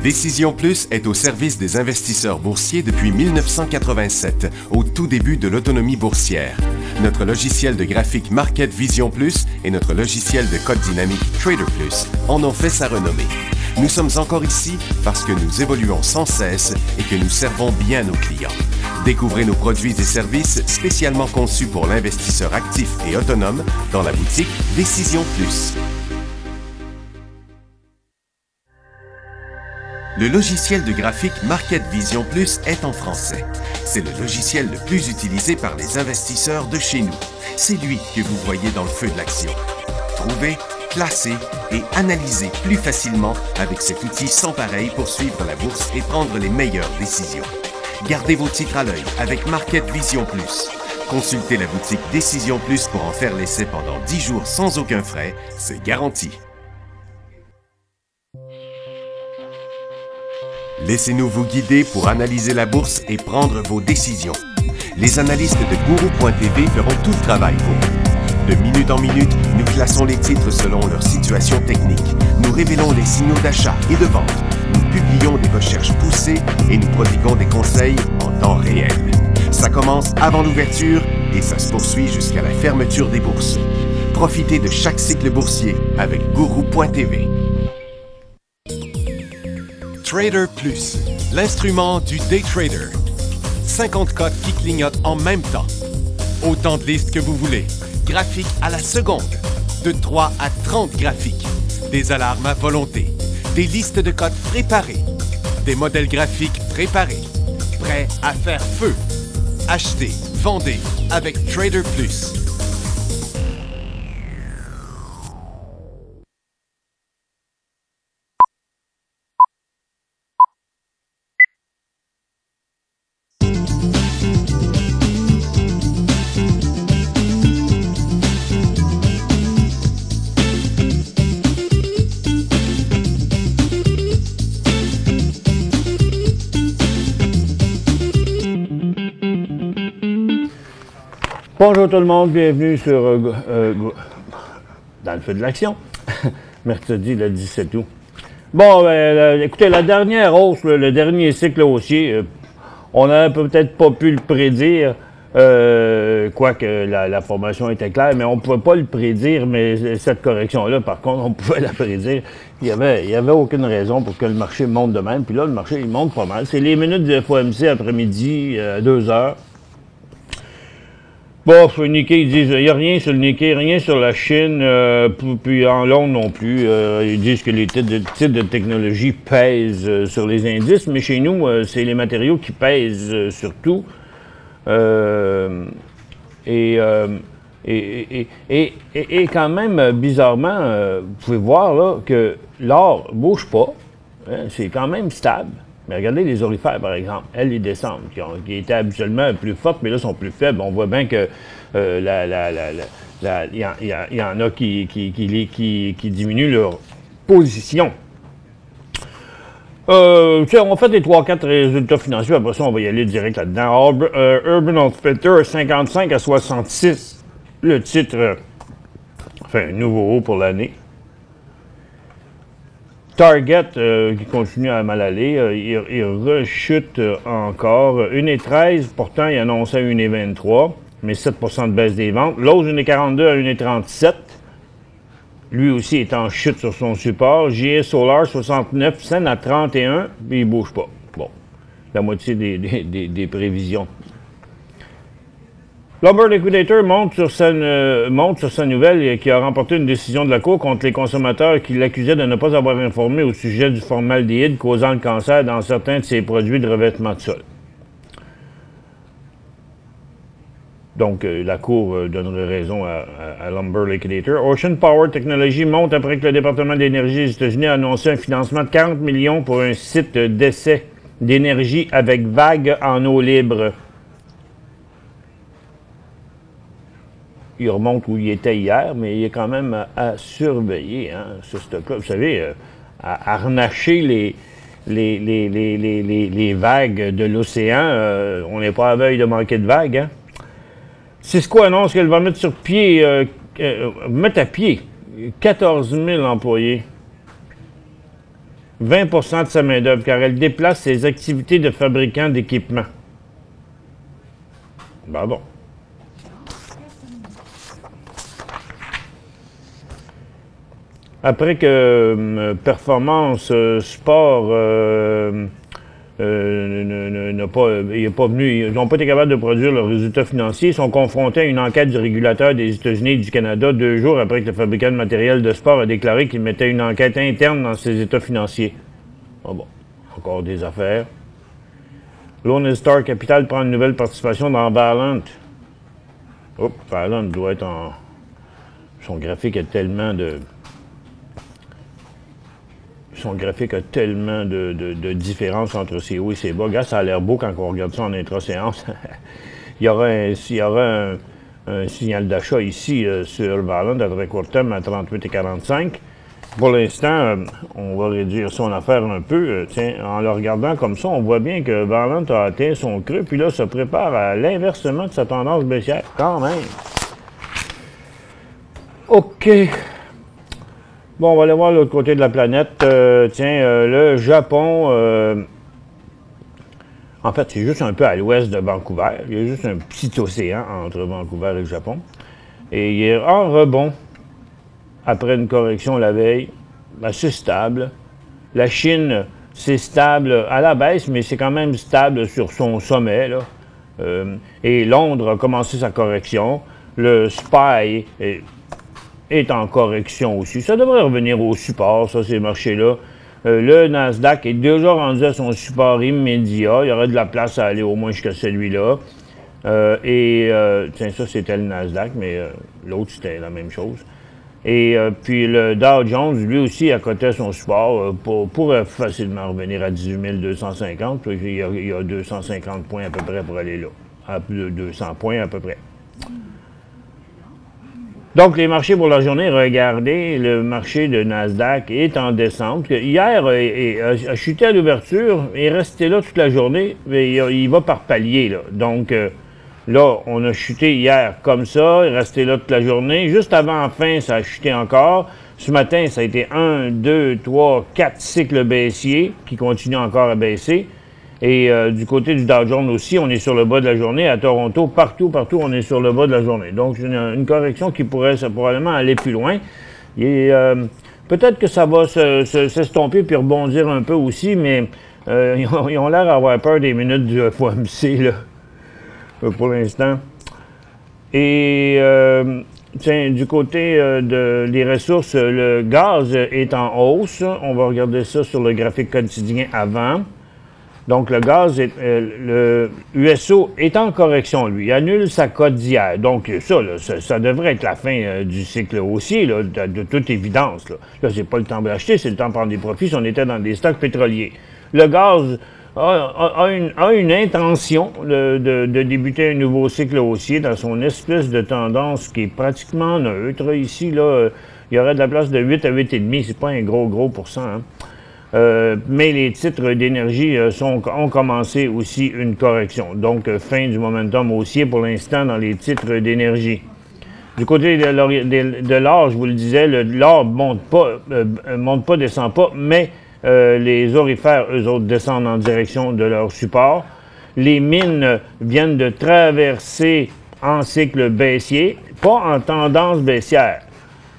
Décision Plus est au service des investisseurs boursiers depuis 1987, au tout début de l'autonomie boursière. Notre logiciel de graphique Market Vision Plus et notre logiciel de code dynamique Trader Plus en ont fait sa renommée. Nous sommes encore ici parce que nous évoluons sans cesse et que nous servons bien nos clients. Découvrez nos produits et services spécialement conçus pour l'investisseur actif et autonome dans la boutique Décision Plus. Le logiciel de graphique Market Vision Plus est en français. C'est le logiciel le plus utilisé par les investisseurs de chez nous. C'est lui que vous voyez dans le feu de l'action. Trouvez, classez et analysez plus facilement avec cet outil sans pareil pour suivre la bourse et prendre les meilleures décisions. Gardez vos titres à l'œil avec Market Vision Plus. Consultez la boutique Décision Plus pour en faire l'essai pendant 10 jours sans aucun frais, c'est garanti. Laissez-nous vous guider pour analyser la bourse et prendre vos décisions. Les analystes de Guru.tv feront tout le travail pour vous. De minute en minute, nous classons les titres selon leur situation technique. Nous révélons les signaux d'achat et de vente. Nous publions des recherches poussées et nous prodiguons des conseils en temps réel. Ça commence avant l'ouverture et ça se poursuit jusqu'à la fermeture des bourses. Profitez de chaque cycle boursier avec Guru.tv. Trader Plus, l'instrument du day trader. 50 codes qui clignotent en même temps. Autant de listes que vous voulez. Graphiques à la seconde. De 3 à 30 graphiques. Des alarmes à volonté. Des listes de codes préparées. Des modèles graphiques préparés. Prêts à faire feu. Achetez, vendez avec Trader Plus. Bonjour tout le monde, bienvenue sur dans le feu de l'action, mercredi le 17 août. Bon, écoutez, la dernière hausse, le dernier cycle haussier, on n'avait peut-être pas pu le prédire, quoique la formation était claire, mais on ne pouvait pas le prédire, mais cette correction-là, par contre, on pouvait la prédire. Il y avait aucune raison pour que le marché monte de même, puis là, le marché, il monte pas mal. C'est les minutes de FOMC après-midi, 2 heures. Bon, le Nikkei, ils disent, il n'y a rien sur le Nikkei, rien sur la Chine, puis en Londres non plus. Ils disent que les titres de technologie pèsent sur les indices, mais chez nous, c'est les matériaux qui pèsent surtout. Et quand même, bizarrement, vous pouvez voir là que l'or ne bouge pas, hein, c'est quand même stable. Mais regardez les orifères, par exemple. Elles, ils descendent, qui étaient habituellement plus fortes, mais là, sont plus faibles. On voit bien que il y en a qui diminuent leur position. On fait les 3-4 résultats financiers, après ça, on va y aller direct là-dedans. Urban Outfitters, 55 à 66. Le titre fait un nouveau haut pour l'année. Target, qui continue à mal aller, il rechute encore. 1,13, pourtant il annonçait 1,23, mais 7% de baisse des ventes. Lowe's 1,42 à 1,37, lui aussi est en chute sur son support. JS Solar 69 cents à 31, puis il ne bouge pas. Bon, la moitié des prévisions. Lumber Liquidator monte sur sa nouvelle qui a remporté une décision de la Cour contre les consommateurs qui l'accusaient de ne pas avoir informé au sujet du formaldéhyde causant le cancer dans certains de ses produits de revêtement de sol. Donc, la Cour donnerait raison à Lumber Liquidator. Ocean Power Technology monte après que le département de l'énergie des États-Unis a annoncé un financement de 40 millions pour un site d'essai d'énergie avec vagues en eau libre. Il remonte où il était hier, mais il est quand même à surveiller, hein, ce stock-là. Vous savez, à harnacher les vagues de l'océan, on n'est pas à veille de manquer de vagues. Hein. Cisco annonce qu'elle va mettre sur pied, mettre à pied 14 000 employés. 20 de sa main-d'œuvre, car elle déplace ses activités de fabricant d'équipements. Ben bon. Après que Performance Sport il est pas venu, ils n'ont pas été capables de produire leurs résultats financiers, ils sont confrontés à une enquête du régulateur des États-Unis et du Canada 2 jours après que le fabricant de matériel de sport a déclaré qu'il mettait une enquête interne dans ses états financiers. Ah bon, encore des affaires. Lone Star Capital prend une nouvelle participation dans Valent. Oups, Valent doit être en... Son graphique a tellement de... Son graphique a tellement de différences entre ses hauts et ses bas. Regarde, ça a l'air beau quand on regarde ça en intra-séance. il y aura un signal d'achat ici sur Valent à très court terme à 38,45. Pour l'instant, on va réduire son affaire un peu. Tiens, en le regardant comme ça, on voit bien que Valent a atteint son creux, puis là, se prépare à l'inversement de sa tendance baissière. Quand même. OK. Bon, on va aller voir l'autre côté de la planète. Le Japon, en fait, c'est juste un peu à l'ouest de Vancouver. Il y a juste un petit océan entre Vancouver et le Japon. Et il est en rebond après une correction la veille, assez stable. La Chine, c'est stable à la baisse, mais c'est quand même stable sur son sommet, là. Et Londres a commencé sa correction. Le SPY est en correction aussi. Ça devrait revenir au support, ça, ces marchés-là. Le Nasdaq est déjà rendu à son support immédiat. Il y aurait de la place à aller au moins jusqu'à celui-là. Tiens, ça, c'était le Nasdaq, mais l'autre, c'était la même chose. Et puis le Dow Jones, lui aussi, à côté de son support, pourrait facilement revenir à 18 250. Puis il y a 250 points à peu près pour aller là. À plus de 200 points à peu près. Donc, les marchés pour la journée, regardez, le marché de Nasdaq est en descente. Hier, a chuté à l'ouverture, est resté là toute la journée, mais il va par palier, là. Donc, là, on a chuté hier comme ça, il est resté là toute la journée. Juste avant la fin, ça a chuté encore. Ce matin, ça a été 1, 2, 3, 4 cycles baissiers qui continuent encore à baisser. Et du côté du Dow Jones aussi, on est sur le bas de la journée. À Toronto, partout, on est sur le bas de la journée. Donc, une correction qui pourrait probablement aller plus loin. Peut-être que ça va s'estomper puis rebondir un peu aussi, mais ils ont l'air d'avoir peur des minutes du FOMC, là, pour l'instant. Et tiens, du côté des ressources, le gaz est en hausse. On va regarder ça sur le graphique quotidien avant. Donc, le gaz, le USO est en correction, lui. Il annule sa cote d'hier. Donc, ça devrait être la fin du cycle haussier, là, de toute évidence. Là, c'est pas le temps d'acheter, c'est le temps de prendre des profits si on était dans des stocks pétroliers. Le gaz a une intention de débuter un nouveau cycle haussier dans son espèce de tendance qui est pratiquement neutre. Ici, là, il y aurait de la place de 8 à 8,5. C'est pas un gros pourcent, hein. Mais les titres d'énergie ont commencé aussi une correction. Donc, fin du momentum haussier pour l'instant dans les titres d'énergie. Du côté de l'or, je vous le disais, l'or monte pas, descend pas, mais les orifères, eux autres, descendent en direction de leur support. Les mines viennent de traverser en cycle baissier, pas en tendance baissière,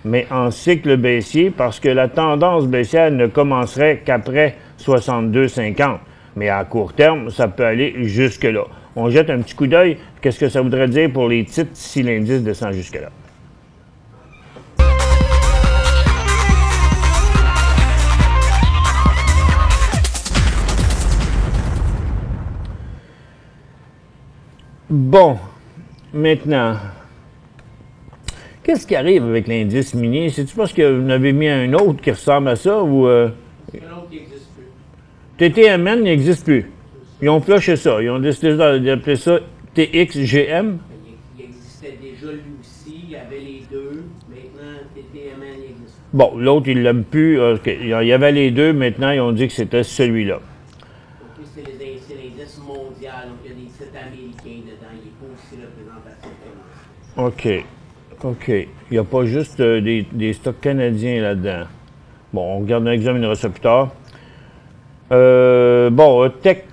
mais en cycle baissier, parce que la tendance baissière ne commencerait qu'après 62,50. Mais à court terme, ça peut aller jusque-là. On jette un petit coup d'œil. Qu'est-ce que ça voudrait dire pour les titres si l'indice descend jusque-là? Bon, maintenant... Qu'est-ce qui arrive avec l'indice minier? C'est-tu parce que vous en avez mis un autre qui ressemble à ça ou... C'est un autre qui n'existe plus. TTMN n'existe plus. Ils ont flushé ça. Ils ont décidé d'appeler ça TXGM. Il existait déjà lui aussi. Il y avait les deux. Maintenant, TTMN n'existe plus. Bon, l'autre, ils ne l'aiment plus. Il y avait les deux. Maintenant, ils ont dit que c'était celui-là. Donc, c'est l'indice mondial. Donc, il y a des titres américains dedans. Il n'est pas aussi représentatif que OK. OK. Il n'y a pas juste des stocks canadiens là-dedans. Bon, on examinera ça plus tard. Bon, tech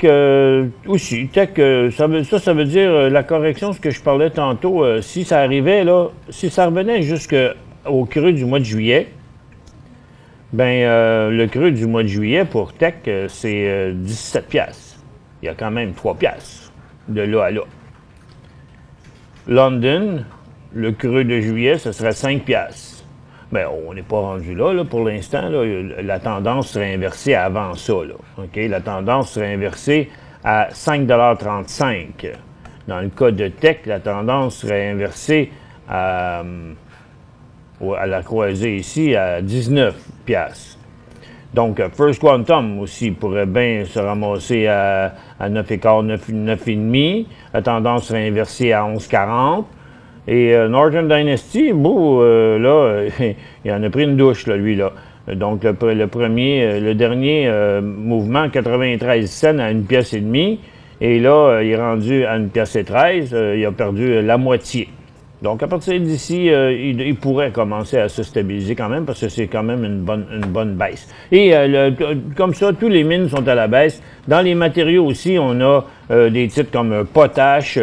aussi. Tech, ça veut dire la correction, ce que je parlais tantôt, si ça arrivait, là, si ça revenait jusqu'au creux du mois de juillet, ben le creux du mois de juillet pour tech, c'est 17 piastres. Il y a quand même 3 piastres de là à là. London, le creux de juillet, ce serait 5 piastres. Bien, on n'est pas rendu là, pour l'instant. La tendance serait inversée avant ça. Là, okay? La tendance serait inversée à 5,35 $. Dans le cas de tech, la tendance serait inversée à la croisée ici à 19 piastres. Donc, First Quantum aussi pourrait bien se ramasser à 9,15, 9,5. La tendance serait inversée à 11,40. Et Northern Dynasty, là, il en a pris une douche, là, lui, là. Donc, le dernier mouvement, 93 cents à 1 pièce et demie. Et là, il est rendu à 1 pièce et 13. Il a perdu la moitié. Donc, à partir d'ici, il pourrait commencer à se stabiliser quand même, parce que c'est quand même une bonne baisse. Et comme ça, tous les mines sont à la baisse. Dans les matériaux aussi, on a des titres comme Potash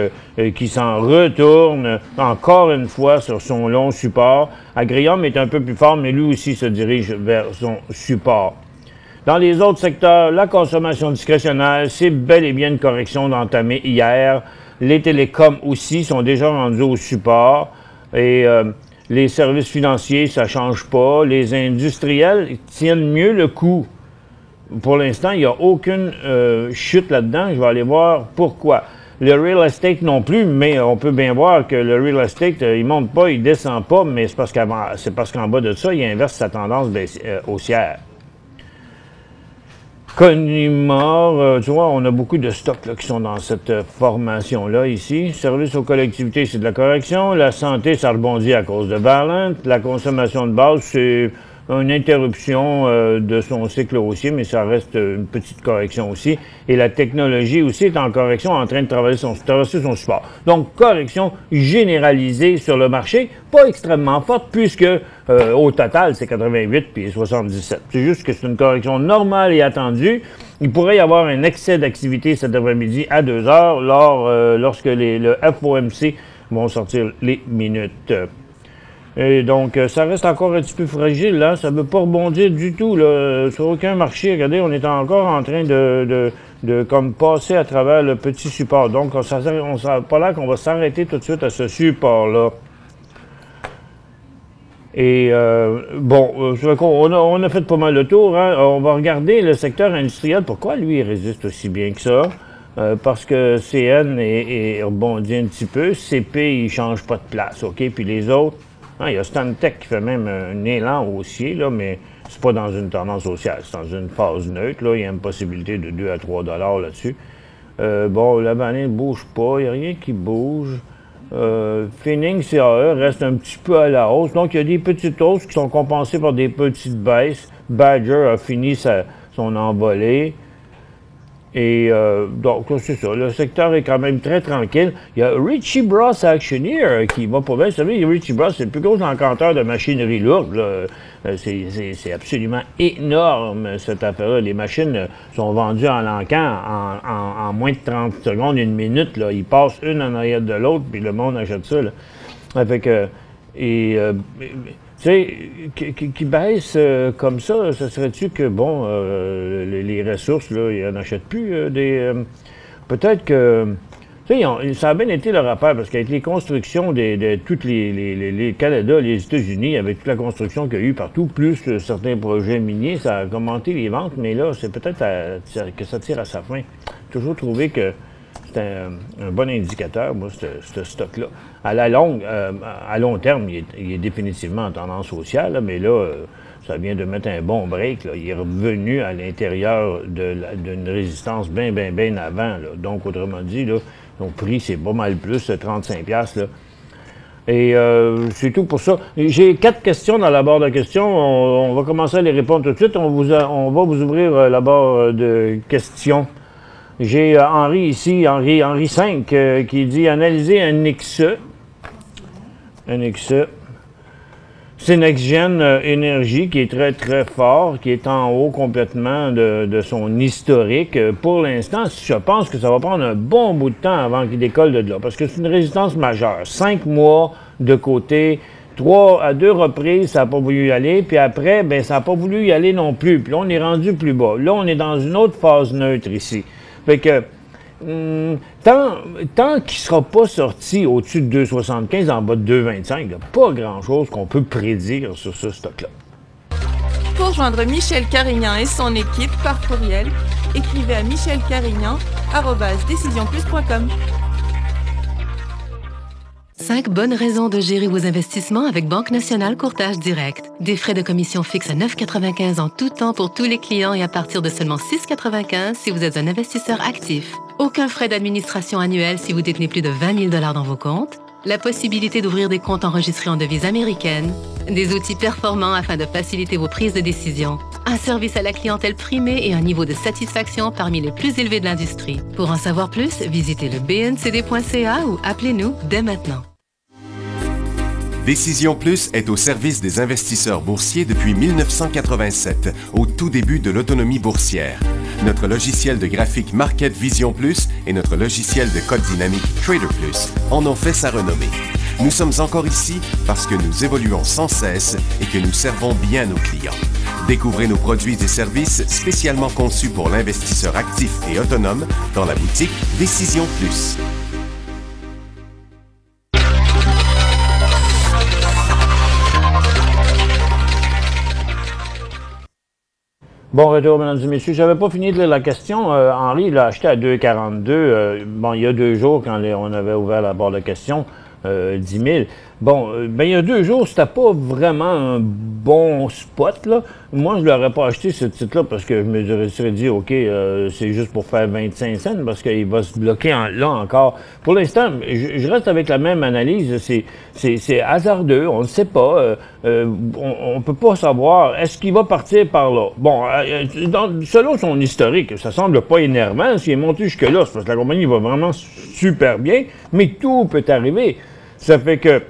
qui s'en retourne encore une fois sur son long support. Agrium est un peu plus fort, mais lui aussi se dirige vers son support. Dans les autres secteurs, la consommation discrétionnaire, c'est bel et bien une correction d'entamer hier. Les télécoms aussi sont déjà rendus au support. Et les services financiers, ça ne change pas. Les industriels tiennent mieux le coup. Pour l'instant, il n'y a aucune chute là-dedans. Je vais aller voir pourquoi. Le real estate non plus, mais on peut bien voir que le real estate, il ne monte pas, il ne descend pas, mais c'est parce qu'en bas de ça, il inverse sa tendance haussière. Conimor, tu vois, on a beaucoup de stocks là, qui sont dans cette formation-là ici. Service aux collectivités, c'est de la correction. La santé, ça rebondit à cause de Valent. La consommation de base, c'est une interruption de son cycle haussier, mais ça reste une petite correction aussi. Et la technologie aussi est en correction, en train de traverser son support. Donc, correction généralisée sur le marché, pas extrêmement forte, puisque au total, c'est 88 puis 77. C'est juste que c'est une correction normale et attendue. Il pourrait y avoir un excès d'activité cet après-midi à 2 heures lorsque le FOMC vont sortir les minutes. Et donc, ça reste encore un petit peu fragile, là. Ça ne veut pas rebondir du tout, là, sur aucun marché. Regardez, on est encore en train de comme passer à travers le petit support. Donc, on n'a pas l'air qu'on va s'arrêter tout de suite à ce support-là. Et on a fait pas mal le tour. Hein. On va regarder le secteur industriel. Pourquoi lui, il résiste aussi bien que ça? Parce que CN est rebondi un petit peu. CP, il ne change pas de place, OK? Puis les autres, il y a Stantec qui fait même un élan haussier, là, mais c'est pas dans une tendance haussière, c'est dans une phase neutre. Là. Il y a une possibilité de 2 à 3 $ là-dessus. La banane ne bouge pas, il n'y a rien qui bouge. Phoenix CAE reste un petit peu à la hausse. Donc, il y a des petites hausses qui sont compensées par des petites baisses. Badger a fini son envolée. Et donc, c'est ça. Le secteur est quand même très tranquille. Il y a Ritchie Bros. Actionnaire qui va pas bien. Vous savez, Ritchie Bros., c'est le plus gros encanteur de machinerie lourde. C'est absolument énorme, cette affaire-là. Les machines sont vendues en l'encan en moins de 30 secondes, une minute. Là. Ils passent une en arrière de l'autre, puis le monde achète ça. Là. Fait que, tu sais, qui baisse comme ça serait-tu que, bon, les ressources, là, ils n'en achètent plus peut-être que... Tu sais, ça a bien été leur affaire, parce qu'avec les constructions de toutes les Canada, les États-Unis, avec toute la construction qu'il y a eu partout, plus certains projets miniers, ça a augmenté les ventes, mais là, c'est peut-être que ça tire à sa fin. J'ai toujours trouvé que c'est un bon indicateur, moi, ce stock-là. À long terme, il est définitivement en tendance haussière, là, mais là, ça vient de mettre un bon break. Là. Il est revenu à l'intérieur d'une résistance bien avant. Là. Donc, autrement dit, là, son prix, c'est pas mal plus, 35$. Là. Et c'est tout pour ça. J'ai 4 questions dans la barre de questions. On va commencer à les répondre tout de suite. On va vous ouvrir la barre de questions. J'ai Henri ici, Henri 5, qui dit « Analyser un XE. C'est NextGen Énergie qui est très, très fort, qui est en haut complètement de son historique. Pour l'instant, je pense que ça va prendre un bon bout de temps avant qu'il décolle de là, parce que c'est une résistance majeure. 5 mois de côté, 3 à 2 reprises, ça n'a pas voulu y aller, puis après, ben ça n'a pas voulu y aller non plus. Puis là, on est rendu plus bas. Là, on est dans une autre phase neutre ici. Fait que, tant qu'il ne sera pas sorti au-dessus de 2,75, en bas de 2,25, il n'y a pas grand-chose qu'on peut prédire sur ce stock-là. Pour joindre Michel Carignan et son équipe par courriel, écrivez à michelcarignan@decisionplus.com. 5 bonnes raisons de gérer vos investissements avec Banque Nationale Courtage Direct. Des frais de commission fixes à 9,95 en tout temps pour tous les clients et à partir de seulement 6,95 si vous êtes un investisseur actif. Aucun frais d'administration annuel si vous détenez plus de 20 000 $ dans vos comptes. La possibilité d'ouvrir des comptes enregistrés en devise américaine. Des outils performants afin de faciliter vos prises de décision. Un service à la clientèle primé et un niveau de satisfaction parmi les plus élevés de l'industrie. Pour en savoir plus, visitez le bncd.ca ou appelez-nous dès maintenant. Décision Plus est au service des investisseurs boursiers depuis 1987, au tout début de l'autonomie boursière. Notre logiciel de graphique Market Vision Plus et notre logiciel de code dynamique Trader Plus en ont fait sa renommée. Nous sommes encore ici parce que nous évoluons sans cesse et que nous servons bien nos clients. Découvrez nos produits et services spécialement conçus pour l'investisseur actif et autonome dans la boutique Décision Plus. Bon retour, mesdames et messieurs. J'avais pas fini de lire la question. Henri l'a acheté à 2,42. Bon, il y a 2 jours, quand on avait ouvert la barre de questions, 10 000. Bon, ben il y a 2 jours, c'était pas vraiment un bon spot, là. Moi, je l'aurais pas acheté, ce titre-là, parce que je me serais dit, OK, c'est juste pour faire 25 cents, parce qu'il va se bloquer là encore. Pour l'instant, je reste avec la même analyse. C'est hasardeux, on ne sait pas. On peut pas savoir. Est-ce qu'il va partir par là? Bon, selon son historique, ça semble pas énervant. S'il est monté jusque-là, c'est parce que la compagnie va vraiment super bien, mais tout peut arriver. Ça fait que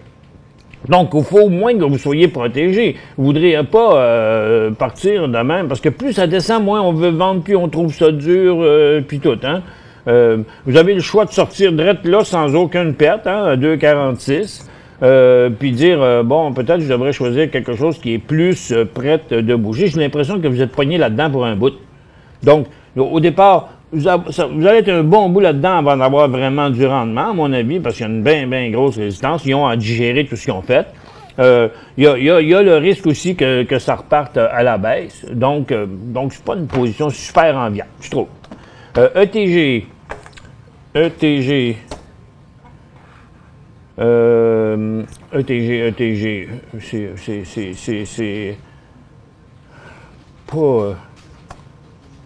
donc, il faut au moins que vous soyez protégé. Vous ne voudriez pas partir de même, parce que plus ça descend, moins on veut vendre, plus on trouve ça dur, puis tout, hein. Vous avez le choix de sortir direct là sans aucune perte, hein, à 2,46, puis dire, bon, peut-être je devrais choisir quelque chose qui est plus prête de bouger. J'ai l'impression que vous êtes poigné là-dedans pour un bout. Donc, au départ, vous allez être un bon bout là-dedans avant d'avoir vraiment du rendement, à mon avis, parce qu'il y a une bien grosse résistance. Ils ont à digérer tout ce qu'ils ont fait. Il y a le risque aussi que ça reparte à la baisse. Donc c'est pas une position super enviable, je trouve. ETG, c'est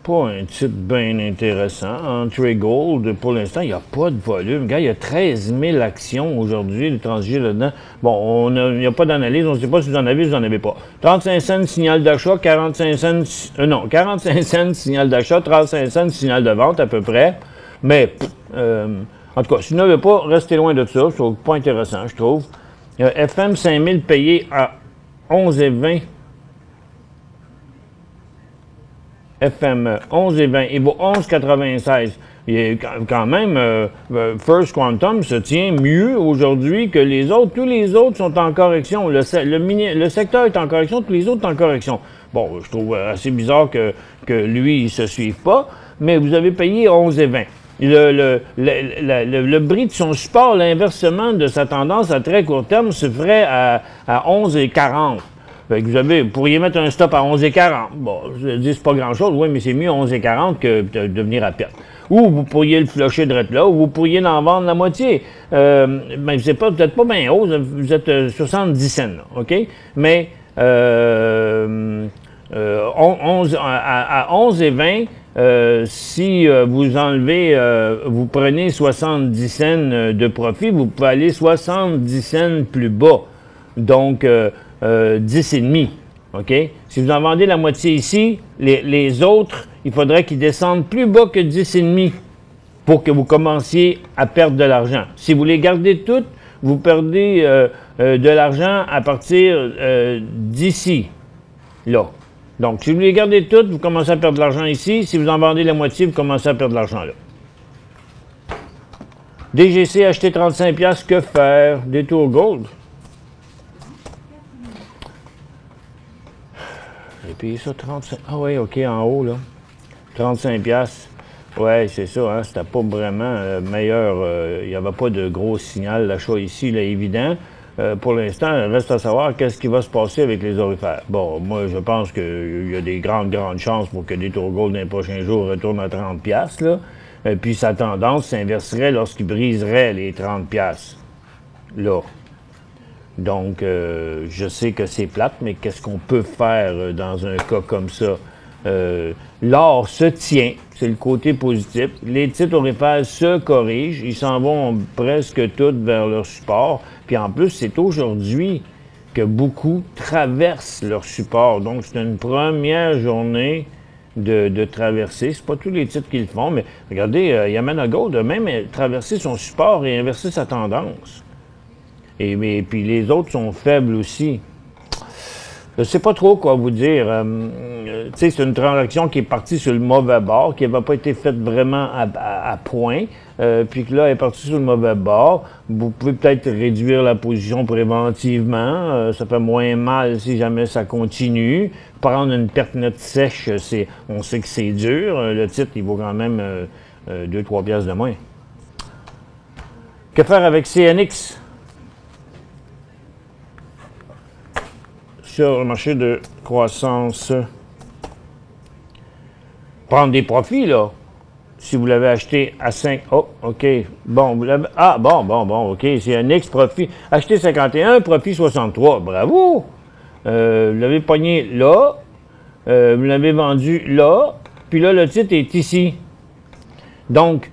pas un titre bien intéressant. Entrée Gold, pour l'instant, il n'y a pas de volume. Regarde, il y a 13 000 actions aujourd'hui, le transigé là-dedans. Bon, il n'y a pas d'analyse, on ne sait pas si vous en avez ou vous n'en avez pas. 35 cents signal d'achat, 45 cents, 45 cents signal d'achat, 35 cents signal de vente à peu près. Mais, en tout cas, si vous n'avez pas, restez loin de ça. C'est pas intéressant, je trouve. FM 5000 payé à 11,20. FM 11,20. Il vaut 11,96. Quand même, First Quantum se tient mieux aujourd'hui que les autres. Tous les autres sont en correction. Le secteur est en correction, tous les autres sont en correction. Bon, je trouve assez bizarre que lui, il ne se suive pas, mais vous avez payé 11,20. Le bris de son support, l'inversement de sa tendance à très court terme, se ferait à 11,40. Fait que vous pourriez mettre un stop à 11,40. Bon, je dis c'est pas grand-chose, oui, mais c'est mieux 11,40 que de venir à perte. Ou vous pourriez le flusher de là, ou vous pourriez en vendre la moitié. Ben, vous n'êtes pas bien haut, vous êtes 70 cents, là, OK? Mais à 11,20, si vous enlevez, vous prenez 70 cents de profit, vous pouvez aller 70 cents plus bas. Donc, 10,5, OK? Si vous en vendez la moitié ici, les autres, il faudrait qu'ils descendent plus bas que 10,5 pour que vous commenciez à perdre de l'argent. Si vous les gardez toutes, vous perdez de l'argent à partir d'ici, là. Donc, si vous les gardez toutes, vous commencez à perdre de l'argent ici. Si vous en vendez la moitié, vous commencez à perdre de l'argent là. DGC, acheter 35$, que faire? Détour Gold. J'ai payé ça 35$. Ah oui, OK, en haut, là. 35$. Ouais, c'est ça, hein, c'était pas vraiment meilleur. Il n'y avait pas de gros signal d'achat ici, là, évident. Pour l'instant, il reste à savoir qu'est-ce qui va se passer avec les orifères. Bon, moi, je pense qu'il y a des grandes chances pour que Détour Gold dans les prochains jours retourne à 30$, là. Puis sa tendance s'inverserait lorsqu'il briserait les 30$, là. Donc, je sais que c'est plate, mais qu'est-ce qu'on peut faire dans un cas comme ça? L'or se tient, c'est le côté positif. Les titres orifères se corrigent, ils s'en vont presque tous vers leur support. Puis en plus, c'est aujourd'hui que beaucoup traversent leur support. Donc, c'est une première journée de traversée. C'est pas tous les titres qui le font, mais regardez, Yamana Gold a même traversé son support et inversé sa tendance. Et puis les autres sont faibles aussi. Je ne sais pas trop quoi vous dire. Tu sais, c'est une transaction qui est partie sur le mauvais bord, qui n'avait pas été faite vraiment à point, puis que là, elle est partie sur le mauvais bord. Vous pouvez peut-être réduire la position préventivement. Ça fait moins mal si jamais ça continue. Prendre une perte nette sèche, on sait que c'est dur. Le titre, il vaut quand même 2-3$ de moins. Que faire avec CNX? Sur le marché de croissance, prendre des profits, là. Si vous l'avez acheté à 5... Oh, OK. Bon, vous l'avez... Ah, bon, OK. C'est un ex-profit. Acheté 51, profit 63. Bravo! Vous l'avez pogné là. Vous l'avez vendu là. Puis là, le titre est ici. Donc,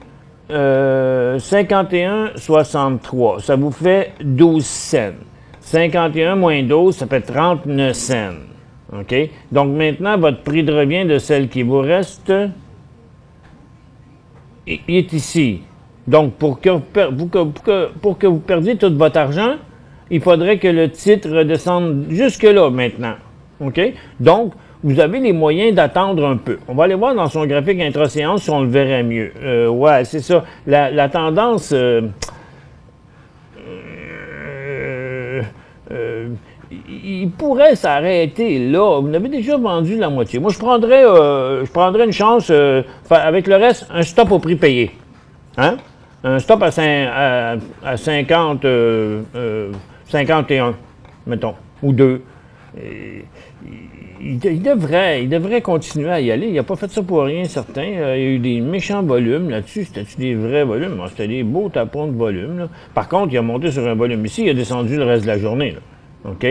51,63. Ça vous fait 12 cents. 51 moins 12, ça fait 39 cents. OK? Donc maintenant, votre prix de revient de celle qui vous reste est ici. Donc, pour que vous perdiez tout votre argent, il faudrait que le titre redescende jusque-là maintenant. OK? Donc, vous avez les moyens d'attendre un peu. On va aller voir dans son graphique intra-séance si on le verrait mieux. Ouais, c'est ça. La tendance... il pourrait s'arrêter là. Vous avez déjà vendu la moitié. Moi, je prendrais une chance, avec le reste, un stop au prix payé. Hein? Un stop à 50, 51, mettons, ou 2. Il devrait continuer à y aller. Il n'a pas fait ça pour rien, certain. Il y a eu des méchants volumes là-dessus. C'était-tu des vrais volumes? Bon, c'était des beaux tapons de volume, là. Par contre, il a monté sur un volume ici, il a descendu le reste de la journée, là. OK?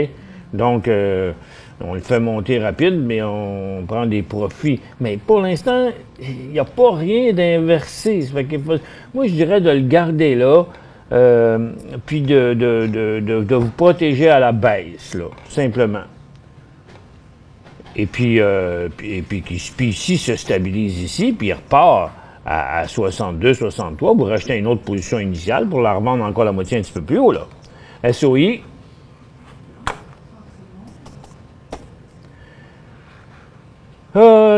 Donc, on le fait monter rapide, mais on prend des profits. Mais pour l'instant, il n'y a pas rien d'inversé. Moi, je dirais de le garder là, puis de vous protéger à la baisse, là, simplement. Et puis, s'il se stabilise ici, puis il repart à 62, 63, vous rachetez une autre position initiale pour la revendre encore la moitié un petit peu plus haut, là. SOI.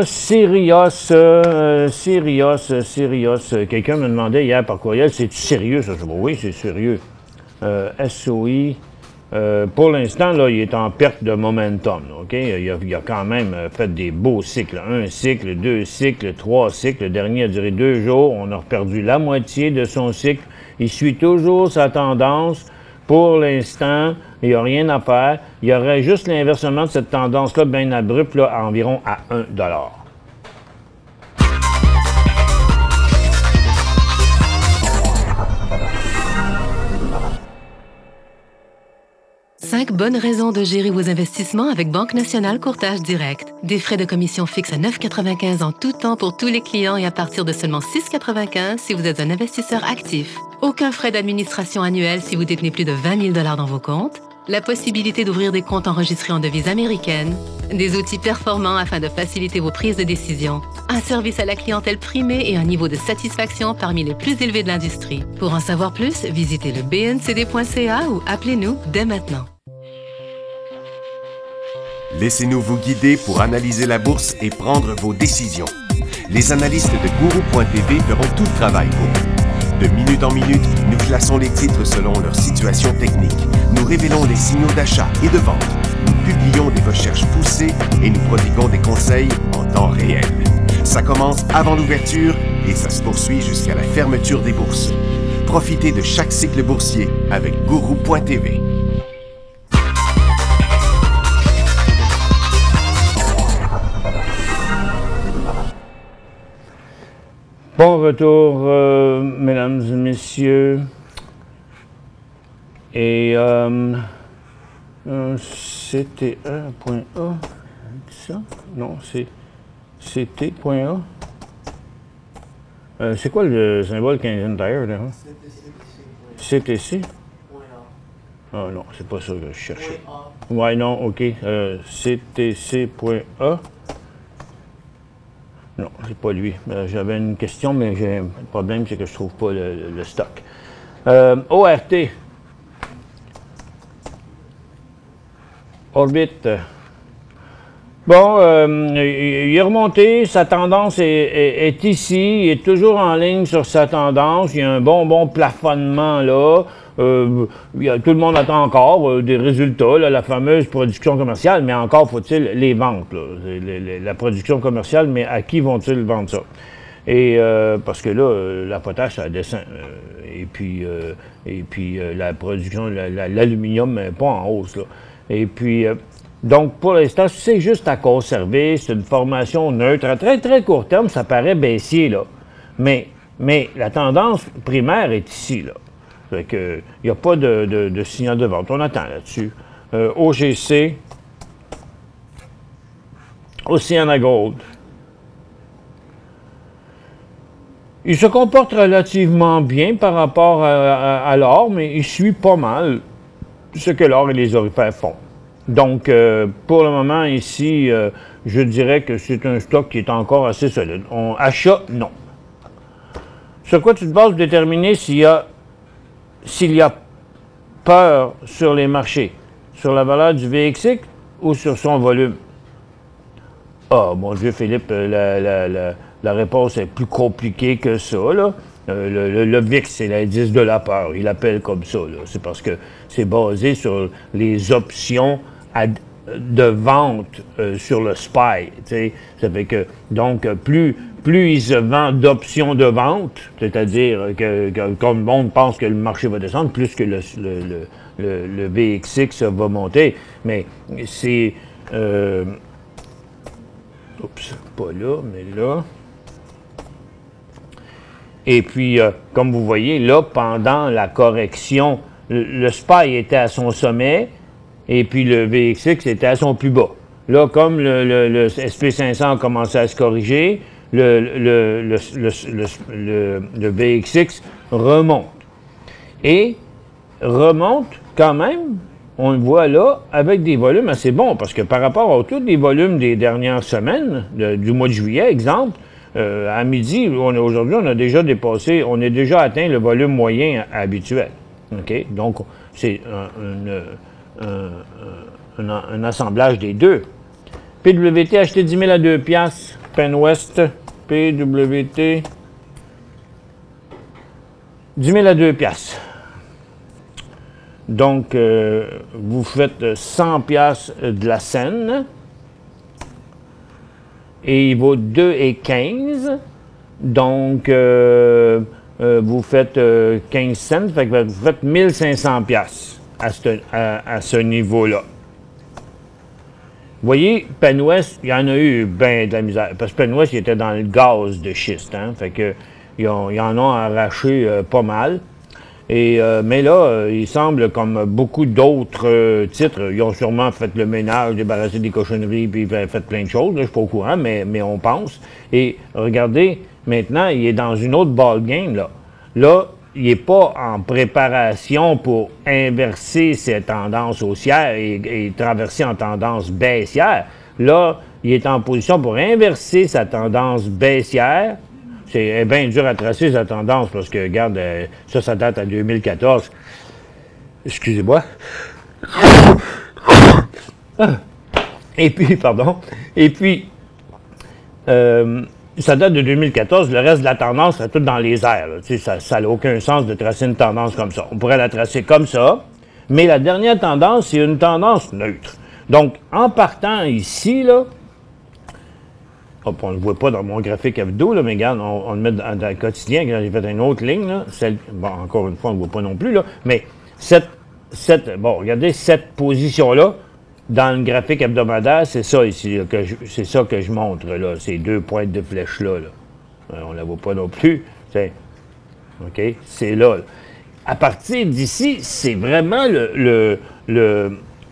Sirius. Quelqu'un me demandait hier par courriel, c'est-tu sérieux, ça? Oui, c'est sérieux. SOI. Pour l'instant, là, il est en perte de momentum. OK? Il a quand même fait des beaux cycles. 1 cycle, 2 cycles, 3 cycles. Le dernier a duré 2 jours. On a perdu la moitié de son cycle. Il suit toujours sa tendance. Pour l'instant, il n'y a rien à faire. Il y aurait juste l'inversement de cette tendance-là bien abrupte, là, à environ à 1 $. 5 bonnes raisons de gérer vos investissements avec Banque Nationale Courtage Direct. Des frais de commission fixes à 9,95 en tout temps pour tous les clients et à partir de seulement 6,95 si vous êtes un investisseur actif. Aucun frais d'administration annuel si vous détenez plus de 20 000 $ dans vos comptes. la possibilité d'ouvrir des comptes enregistrés en devise américaine, des outils performants afin de faciliter vos prises de décision, un service à la clientèle primé et un niveau de satisfaction parmi les plus élevés de l'industrie. Pour en savoir plus, visitez le bncd.ca ou appelez-nous dès maintenant. Laissez-nous vous guider pour analyser la bourse et prendre vos décisions. Les analystes de Guru.tv feront tout le travail pour vous. De minute en minute, nous classons les titres selon leur situation technique. Nous révélons les signaux d'achat et de vente. Nous publions des recherches poussées et nous prodiguons des conseils en temps réel. Ça commence avant l'ouverture et ça se poursuit jusqu'à la fermeture des bourses. Profitez de chaque cycle boursier avec Guru.tv. Bon retour, mesdames et messieurs. Et CT1.A, ça? Non, c'est CT.A. C'est quoi le symbole Canadian Tire, là? CTC? Ah non, c'est pas ça que je cherchais. Ouais, non, OK. CTC.A. Non, c'est pas lui. J'avais une question, mais le problème, c'est que je trouve pas le stock. ORT. Orbit. Bon, il est remonté, sa tendance est ici, il est toujours en ligne sur sa tendance, il y a un bon plafonnement là. Tout le monde attend encore des résultats, là, la fameuse production commerciale, mais encore faut-il les ventes, là, la production commerciale, mais à qui vont-ils vendre ça? Et parce que là, la potache, ça descend. Et puis la production, l'aluminium n'est pas en hausse. Là. Et puis, donc pour l'instant, c'est juste à conserver, c'est une formation neutre. À très, très court terme, ça paraît baissier, là. Mais la tendance primaire est ici, là. Fait que, il n'y a pas de signal de vente. On attend là-dessus. OGC, Oceana Gold. Il se comporte relativement bien par rapport à l'or, mais il suit pas mal ce que l'or et les orifères font. Donc, pour le moment, ici, je dirais que c'est un stock qui est encore assez solide. Achat, non. Sur quoi tu te bases pour déterminer s'il y a peur sur les marchés? Sur la valeur du VXX ou sur son volume? Ah, mon Dieu, Philippe, la réponse est plus compliquée que ça, là. Le VIX, c'est l'indice de la peur. Il l'appelle comme ça, là. C'est parce que c'est basé sur les options de vente sur le SPY. T'sais. Ça fait que, donc, plus il se vend d'options de vente, c'est-à-dire que comme le monde pense que le marché va descendre, plus que le VXX va monter. Mais c'est... oups, pas là, mais là... Et puis, comme vous voyez, là, pendant la correction, le SPY était à son sommet et puis le VXX était à son plus bas. Là, comme le SP500 a commencé à se corriger, le VXX remonte. Et remonte quand même, on le voit là, avec des volumes assez bons, parce que par rapport à tous les volumes des dernières semaines, du mois de juillet, exemple, à midi, aujourd'hui, on a déjà dépassé, on a déjà atteint le volume moyen habituel. OK? Donc, c'est un assemblage des deux. PWT acheté 10 000 à 2 piastres. Penwest, PWT, 10 000 à 2 piastres. Donc, vous faites 100 piastres de la scène. Et il vaut 2,15. Donc, vous faites 15 cents, fait que vous faites 1500 piastres à ce niveau-là. Vous voyez, Penwest, il y en a eu bien de la misère. Parce que Penwest, il était dans le gaz de schiste, hein. Fait que, ils en ont arraché pas mal. Et, mais là, il semble, comme beaucoup d'autres titres, ils ont sûrement fait le ménage, débarrassé des cochonneries, puis fait plein de choses. Là, je ne suis pas au courant, mais on pense. Et regardez, maintenant, il est dans une autre ball game, là. Là, il n'est pas en préparation pour inverser ses tendances haussières et traverser en tendance baissière. Là, il est en position pour inverser sa tendance baissière. C'est bien dur à tracer sa tendance parce que, regarde, ça date à 2014. Excusez-moi. Et puis, pardon. Et puis, ça date de 2014. Le reste de la tendance serait tout dans les airs. Ça n'a aucun sens de tracer une tendance comme ça. On pourrait la tracer comme ça, mais la dernière tendance, c'est une tendance neutre. Donc, en partant ici, là, hop, on ne le voit pas dans mon graphique hebdo, là, mais regarde, on le met dans le quotidien. J'ai fait une autre ligne, là, celle, bon, encore une fois, on ne le voit pas non plus, là, mais bon, regardez cette position-là, dans le graphique hebdomadaire, c'est ça ici, là, c'est ça que je montre, là, ces deux pointes de flèche-là. Là. On ne la voit pas non plus. OK? C'est là. À partir d'ici, c'est vraiment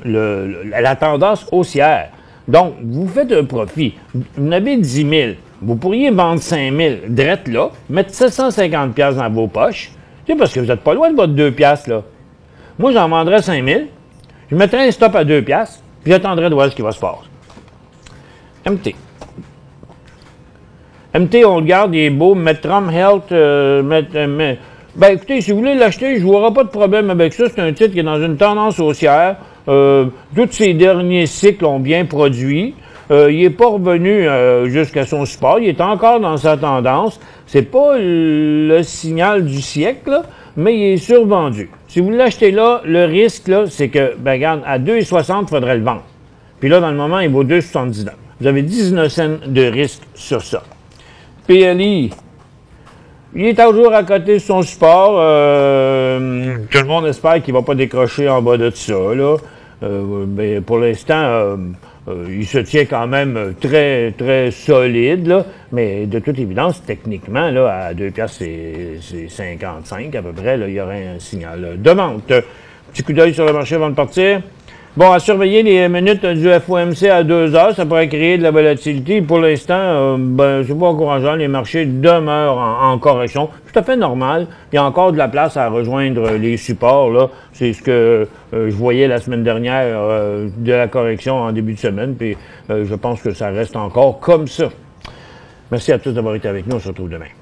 la tendance haussière. Donc, vous faites un profit. Vous en avez 10 000. Vous pourriez vendre 5 000 drette là, mettre 750 $ dans vos poches. Tu sais, parce que vous n'êtes pas loin de votre 2 $, là. Moi, j'en vendrais 5 000. Je mettrais un stop à 2 $, puis j'attendrai de voir ce qui va se passer. MT. MT, on le garde, il est beau. Metrom Health, ben écoutez, si vous voulez l'acheter, je n'aurai pas de problème avec ça. C'est un titre qui est dans une tendance haussière. Tous ces derniers cycles ont bien produit. Il n'est pas revenu jusqu'à son support. Il est encore dans sa tendance. C'est pas le signal du siècle, là, mais il est survendu. Si vous l'achetez là, le risque, là, c'est que, ben regarde, à 2,60, il faudrait le vendre. Puis là, dans le moment, il vaut 2,79. Vous avez 19 cents de risque sur ça. PLI, il est toujours à côté de son support. Tout le monde espère qu'il ne va pas décrocher en bas de ça, là. Ben, pour l'instant, il se tient quand même très, très solide, là, mais de toute évidence, techniquement, là, à 2 $, c'est 55 à peu près, là, il y aurait un signal de vente. Petit coup d'œil sur le marché avant de partir. Bon, à surveiller les minutes du FOMC à 2 heures, ça pourrait créer de la volatilité. Pour l'instant, ben, c'est pas encourageant. Les marchés demeurent en correction. Tout à fait normal. Il y a encore de la place à rejoindre les supports, là. C'est ce que je voyais la semaine dernière de la correction en début de semaine. Puis je pense que ça reste encore comme ça. Merci à tous d'avoir été avec nous. On se retrouve demain.